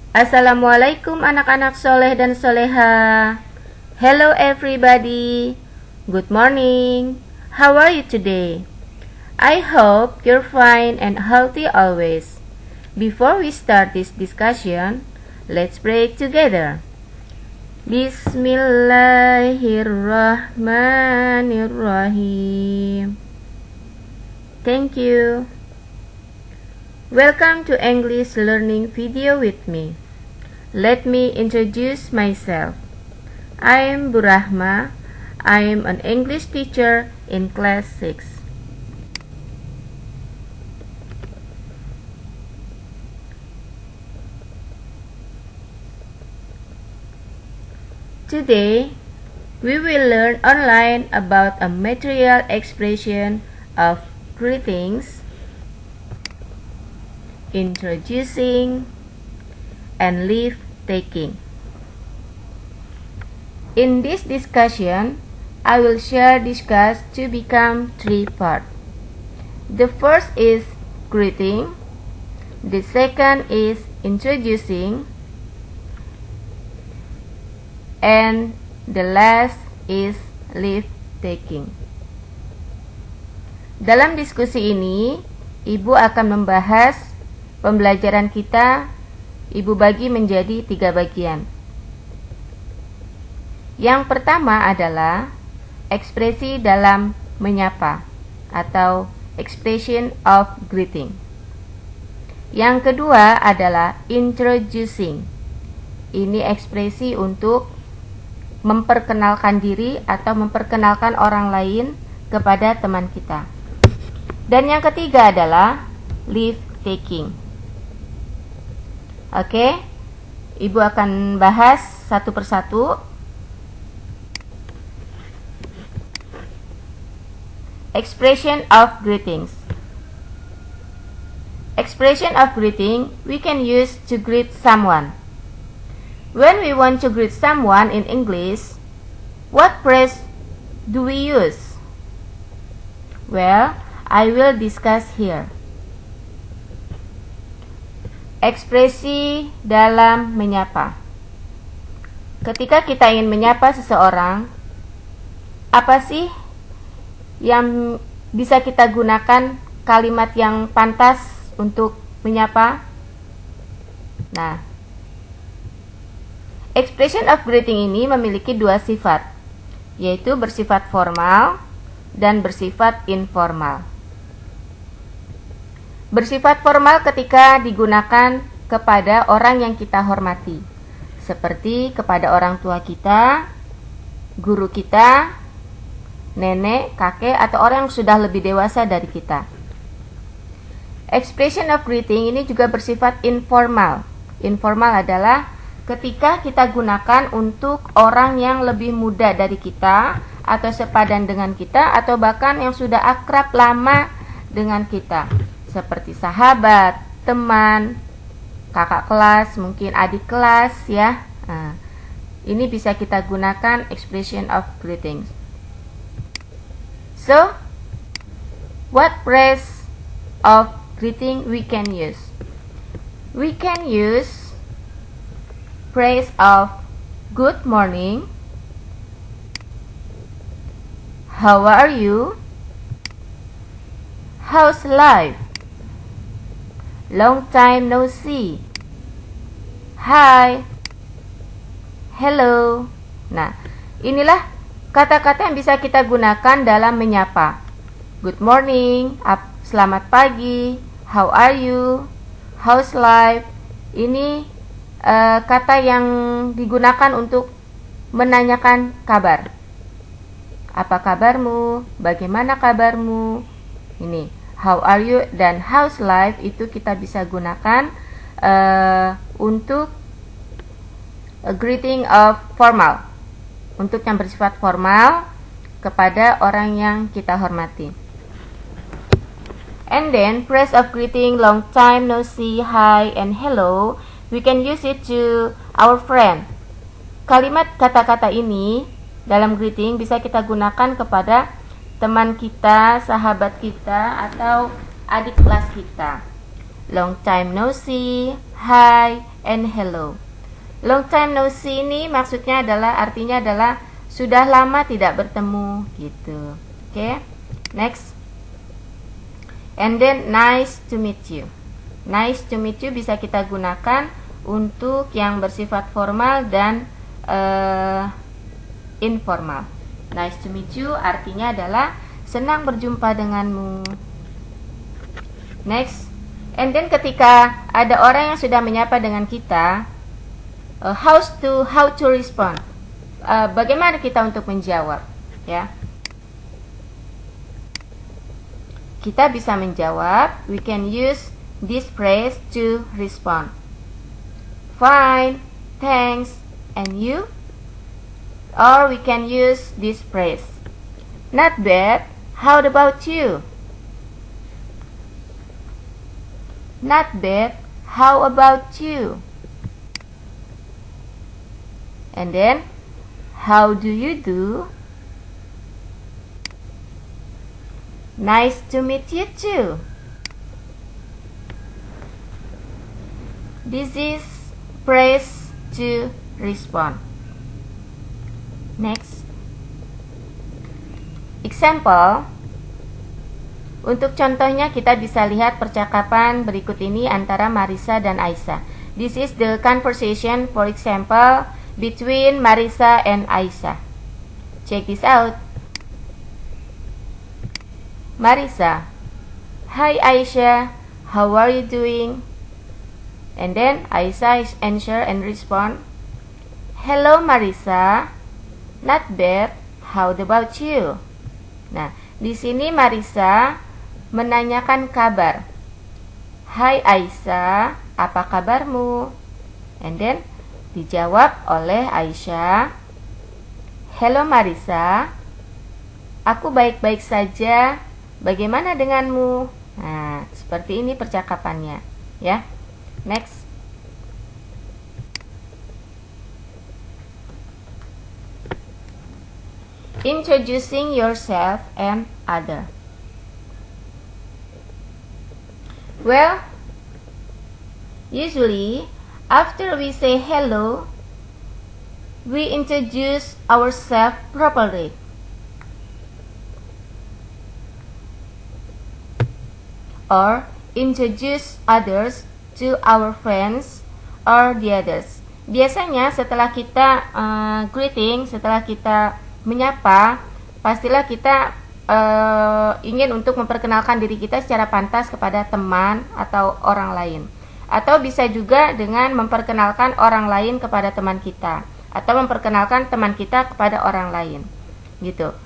Assalamualaikum anak-anak soleh dan soleha. Hello everybody. Good morning. How are you today? I hope you're fine and healthy always. Before we start this discussion, let's pray together. Bismillahirrahmanirrahim. Thank you. Welcome to English learning video with me. Let me introduce myself. I am Burahma. I am an English teacher in class 6. Today, we will learn online about a material expression of greetings, introducing, and leave taking. In this discussion, I will discuss to become 3 parts. The first is greeting, the second is introducing, and the last is leave taking. Dalam diskusi ini, Ibu akan membahas pembelajaran kita. Ibu bagi menjadi 3 bagian. Yang pertama adalah ekspresi dalam menyapa atau expression of greeting. Yang kedua adalah introducing. Ini ekspresi untuk memperkenalkan diri atau memperkenalkan orang lain kepada teman kita. Dan yang ketiga adalah leave taking. Oke, Ibu akan bahas satu persatu. Expression of greetings. Expression of greeting we can use to greet someone. When we want to greet someone in English, what phrase do we use? Well, I will discuss here. Ekspresi dalam menyapa. Ketika kita ingin menyapa seseorang, apa sih yang bisa kita gunakan kalimat yang pantas untuk menyapa? Nah, expression of greeting ini memiliki 2 sifat, yaitu bersifat formal dan bersifat informal. Bersifat formal ketika digunakan kepada orang yang kita hormati, seperti kepada orang tua kita, guru kita, nenek, kakek, atau orang yang sudah lebih dewasa dari kita. Expression of greeting ini juga bersifat informal. Informal adalah ketika kita gunakan untuk orang yang lebih muda dari kita, atau sepadan dengan kita, atau bahkan yang sudah akrab lama dengan kita, seperti sahabat, teman, kakak kelas, mungkin adik kelas ya. Nah, ini bisa kita gunakan expression of greetings. So, what phrase of greeting we can use? We can use phrase of good morning, how are you, how's life, long time no see, hi, hello. Nah, inilah kata-kata yang bisa kita gunakan dalam menyapa. Good morning, selamat pagi, how are you, how's life. Ini kata yang digunakan untuk menanyakan kabar. Apa kabarmu? Bagaimana kabarmu? Ini how are you dan how's life itu kita bisa gunakan untuk greeting of formal, untuk yang bersifat formal kepada orang yang kita hormati. And then phrase of greeting long time no see, hi and hello, we can use it to our friend. Kalimat kata-kata ini dalam greeting bisa kita gunakan kepada teman kita, sahabat kita, atau adik kelas kita. long time no see, hi, and hello. Long time no see ini maksudnya adalah, artinya adalah sudah lama tidak bertemu gitu. Oke, next. And then nice to meet you. Nice to meet you bisa kita gunakan untuk yang bersifat formal dan informal. Nice to meet you artinya adalah senang berjumpa denganmu. Next. And then ketika ada orang yang sudah menyapa dengan kita, how to respond. Bagaimana kita untuk menjawab, ya? Kita bisa menjawab. We can use this phrase to respond. Fine, thanks, and you? Or we can use this phrase. Not bad. How about you? Not bad. How about you? And then, how do you do? Nice to meet you too. This is phrase to respond. Next. Example. Untuk contohnya kita bisa lihat percakapan berikut ini antara Marisa dan Aisyah. This is the conversation, for example, between Marisa and Aisyah. Check this out. Marisa, hi Aisyah, how are you doing? And then Aisyah answer and respond, hello Marisa, not bad, how about you? Nah, di sini Marisa menanyakan kabar. Hai Aisyah, apa kabarmu? And then dijawab oleh Aisyah, hello Marisa, aku baik-baik saja, bagaimana denganmu? Nah, seperti ini percakapannya, ya. Next. Introducing yourself and other. Well, usually after we say hello, we introduce ourselves properly. Or introduce others to our friends or the others. Biasanya setelah kita greeting, setelah kita menyapa, pastilah kita ingin untuk memperkenalkan diri kita secara pantas kepada teman atau orang lain. Atau bisa juga dengan memperkenalkan orang lain kepada teman kita, atau memperkenalkan teman kita kepada orang lain, gitu.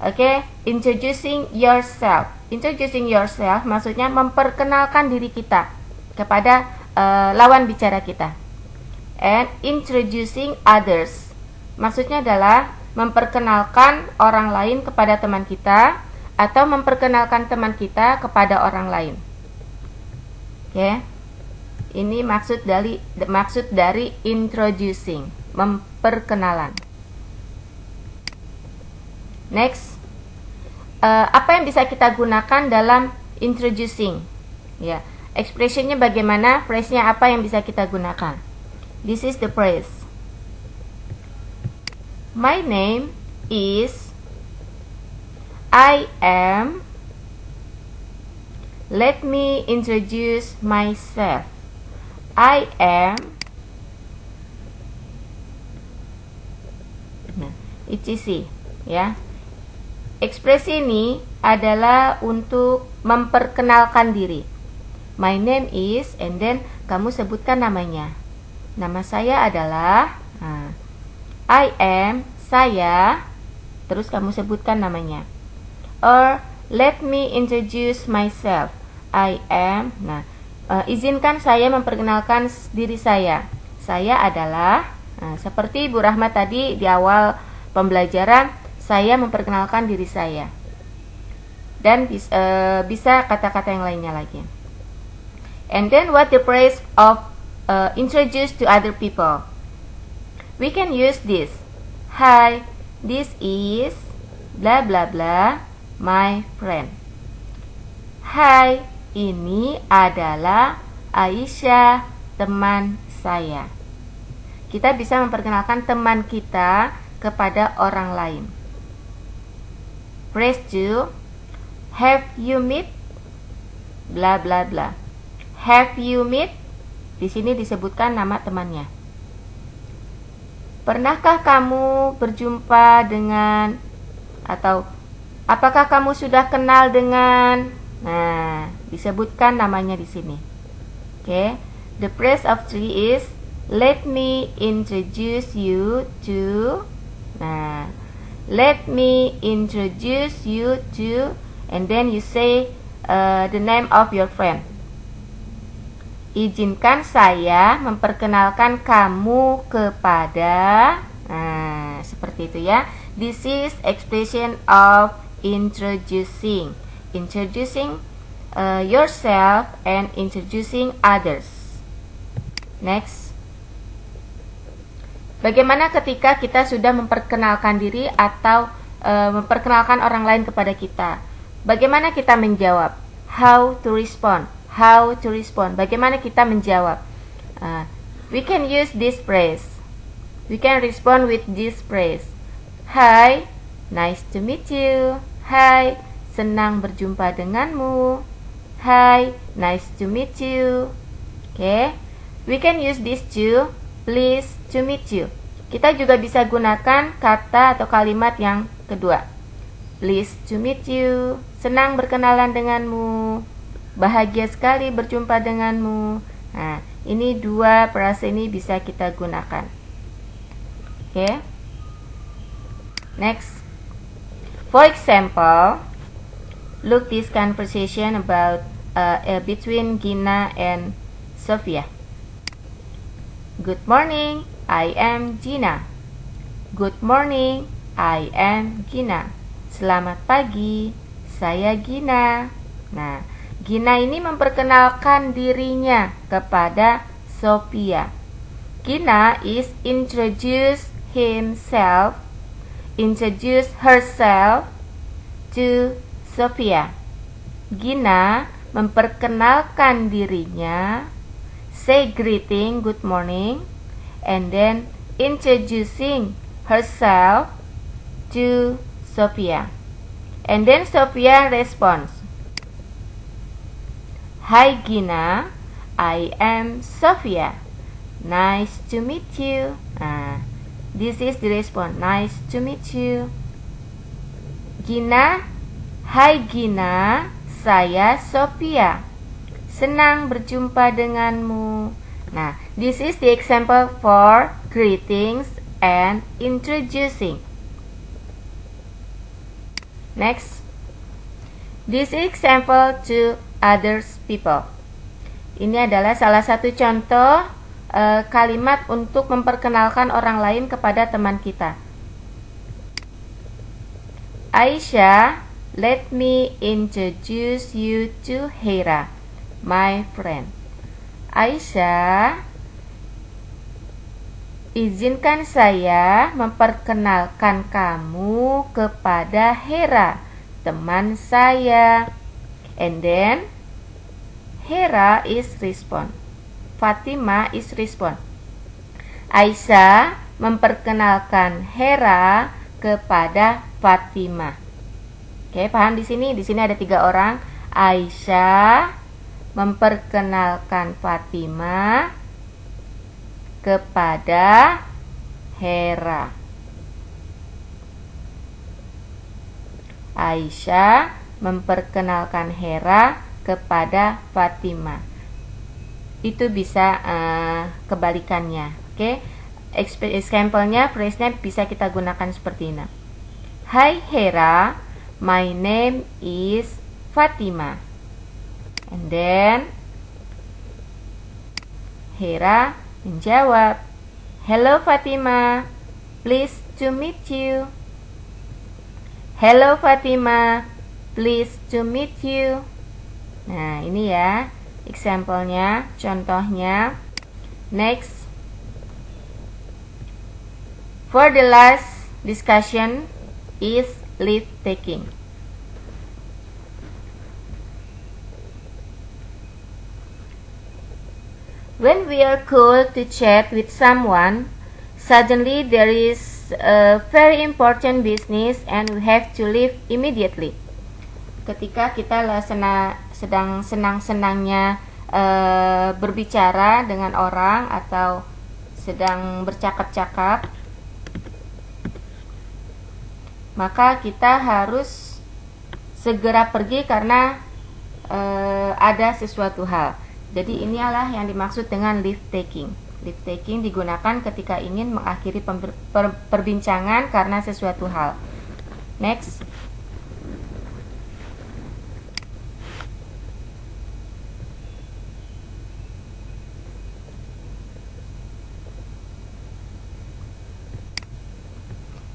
Oke, introducing yourself. Introducing yourself maksudnya memperkenalkan diri kita kepada lawan bicara kita. And introducing others maksudnya adalah memperkenalkan orang lain kepada teman kita, atau memperkenalkan teman kita kepada orang lain. Oke. Ini maksud dari introducing, memperkenalan. Next, apa yang bisa kita gunakan dalam introducing? Ya, expressionnya bagaimana? Phrase-nya apa yang bisa kita gunakan? This is the phrase. My name is, I am. Let me introduce myself. I am. Nah, etc. Ya. Ekspresi ini adalah untuk memperkenalkan diri. My name is, and then kamu sebutkan namanya. Nama saya adalah, I am, saya, terus kamu sebutkan namanya. Or let me introduce myself. I am. Nah, izinkan saya memperkenalkan diri saya. Saya adalah, seperti Bu Rahmat tadi di awal pembelajaran, saya memperkenalkan diri saya. Dan bisa kata-kata yang lainnya lagi. And then what the phrase of introduce to other people? We can use this. Hi, this is blah blah blah my friend. Hai, ini adalah Aisyah, teman saya. Kita bisa memperkenalkan teman kita kepada orang lain. Phrase 2. Have you met? Bla bla bla. Have you met? Di sini disebutkan nama temannya. Pernahkah kamu berjumpa dengan, atau apakah kamu sudah kenal dengan? Nah, disebutkan namanya di sini. Okay. The phrase of 3 is let me introduce you to. Nah, let me introduce you to, and then you say the name of your friend. Izinkan saya memperkenalkan kamu kepada. Nah, seperti itu ya. This is expression of introducing. Introducing yourself and introducing others. Next. Bagaimana ketika kita sudah memperkenalkan diri atau memperkenalkan orang lain kepada kita? Bagaimana kita menjawab? How to respond? How to respond? Bagaimana kita menjawab? We can use this phrase. We can respond with this phrase. Hi, nice to meet you. Hi, senang berjumpa denganmu. Hi, nice to meet you. Okay. We can use this too. Pleased to meet you. Kita juga bisa gunakan kata atau kalimat yang kedua. Pleased to meet you. Senang berkenalan denganmu. Bahagia sekali berjumpa denganmu. Nah, ini dua frase ini bisa kita gunakan. Okay. Next. For example, look this conversation about between Gina and Sophia. Good morning, I am Gina. Good morning, I am Gina. Selamat pagi, saya Gina. Nah, Gina ini memperkenalkan dirinya kepada Sophia. Gina is introduce herself to Sophia. Gina memperkenalkan dirinya, say greeting, good morning, and then introducing herself to Sophia. And then Sophia responds, Hi Gina, I am Sophia. Nice to meet you. This is the response. Nice to meet you. Gina, Hai Gina, saya Sophia. Senang berjumpa denganmu. Nah, this is the example for greetings and introducing. Next. This example to others people. Ini adalah salah satu contoh kalimat untuk memperkenalkan orang lain kepada teman kita. Aisyah, let me introduce you to Hera, my friend. Aisyah, izinkan saya memperkenalkan kamu kepada Hera, teman saya. And then Hera is respond. Fatima is respond. Aisyah memperkenalkan Hera kepada Fatima. Oke, paham di sini? Di sini ada 3 orang. Aisyah memperkenalkan Fatima kepada Hera. Aisyah memperkenalkan Hera kepada Fatima. Itu bisa kebalikannya. Oke. Example-nya, phrase-nya bisa kita gunakan seperti ini. Hi Hera, my name is Fatima. And then Hera menjawab, Hello Fatima, pleased to meet you. Hello Fatima, pleased to meet you. Nah, ini ya example-nya, contohnya. Next. For the last discussion is leave taking. When we are called to chat with someone, suddenly there is a very important business and we have to leave immediately. Ketika kita sedang senang-senangnya berbicara dengan orang atau sedang bercakap-cakap, maka kita harus segera pergi karena ada sesuatu hal. Jadi inilah yang dimaksud dengan leave taking. Leave taking digunakan ketika ingin mengakhiri perbincangan karena sesuatu hal. Next.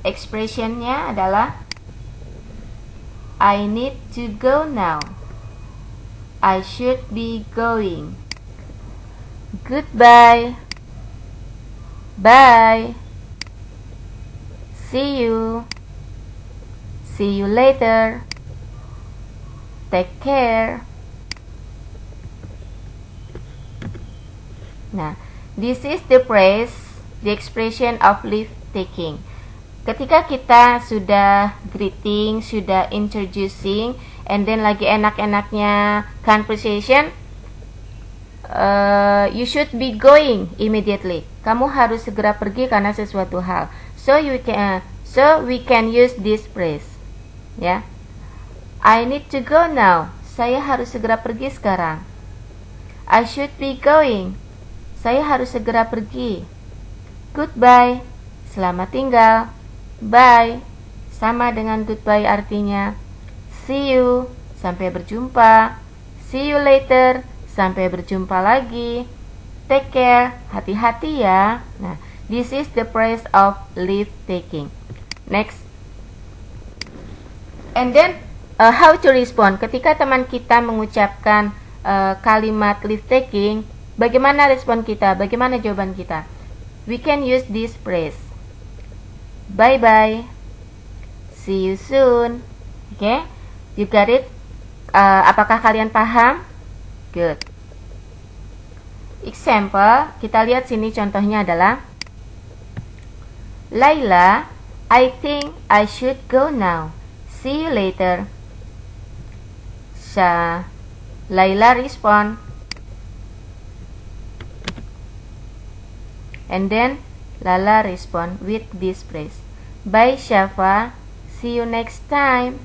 Expressionnya adalah I need to go now. I should be going. Goodbye. Bye. See you. See you later. Take care. Nah, this is the phrase, the expression of leave taking. Ketika kita sudah greeting, sudah introducing, and then lagi enak-enaknya conversation, you should be going immediately. Kamu harus segera pergi karena sesuatu hal. So we can use this phrase. Ya. I need to go now. Saya harus segera pergi sekarang. I should be going. Saya harus segera pergi. Goodbye. Selamat tinggal. Bye, sama dengan goodbye artinya see you, sampai berjumpa. See you later, sampai berjumpa lagi. Take care, hati-hati ya. Nah, this is the phrase of leave taking. Next. And then how to respond? Ketika teman kita mengucapkan kalimat leave taking, bagaimana respon kita? Bagaimana jawaban kita? We can use this phrase. Bye-bye. See you soon. Okay? You got it? Apakah kalian paham? Good. Example, kita lihat sini contohnya adalah Laila, I think I should go now. See you later. Laila respond. And then Lala respond with this phrase. Bye Syafa, see you next time.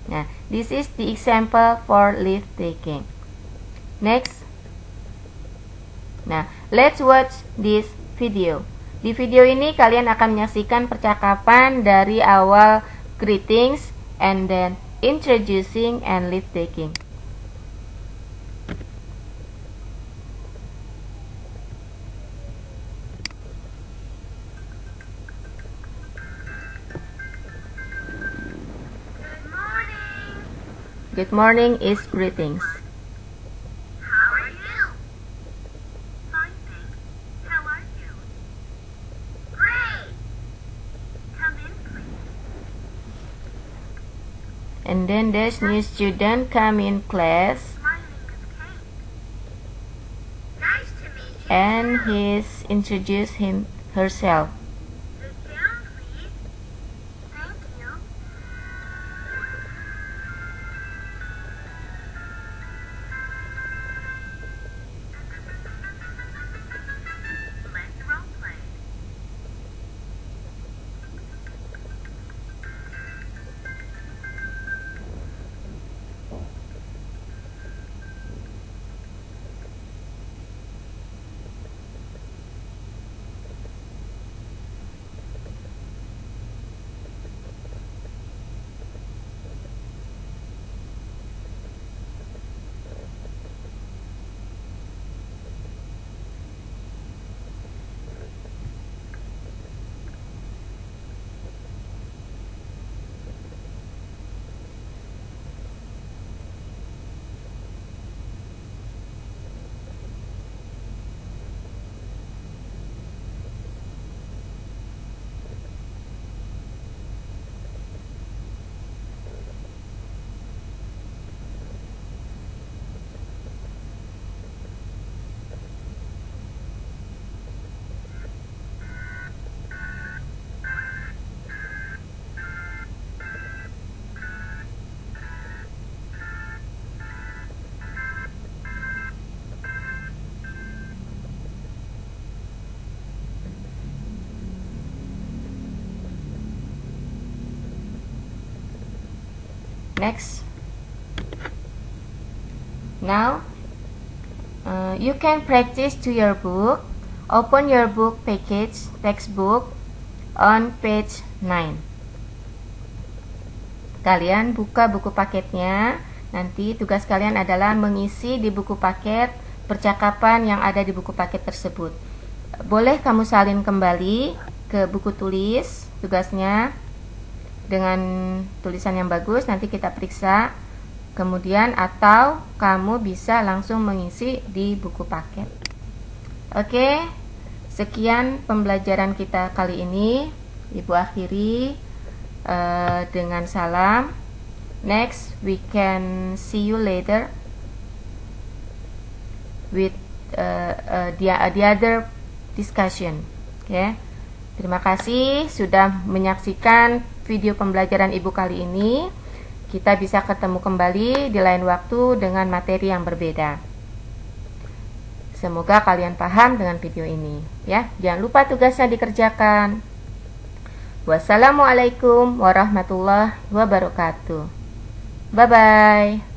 Nah, this is the example for leave taking. Next. Nah, let's watch this video. Di video ini kalian akan menyaksikan percakapan dari awal greetings and then introducing and leave taking. Good morning is greetings. How are you? Fine, thanks. How are you? Great! Come in, please. And then there's new student come in class My name is Kate. Nice to meet you. and he's introduced herself. Sit down, please. Thank you. Let's role play. Next. Now, you can practice to your book. Open your book package textbook on page 9. Kalian buka buku paketnya. Nanti tugas kalian adalah mengisi di buku paket percakapan yang ada di buku paket tersebut. Boleh kamu salin kembali ke buku tulis tugasnya dengan tulisan yang bagus, nanti kita periksa. Kemudian atau kamu bisa langsung mengisi di buku paket. Oke, sekian pembelajaran kita kali ini. Ibu akhiri dengan salam. Next, we can see you later with the other discussion. Okay. Terima kasih sudah menyaksikan video pembelajaran Ibu kali ini. Kita bisa ketemu kembali di lain waktu dengan materi yang berbeda. Semoga kalian paham dengan video ini, ya. Jangan lupa tugasnya dikerjakan. Wassalamualaikum warahmatullahi wabarakatuh. Bye bye.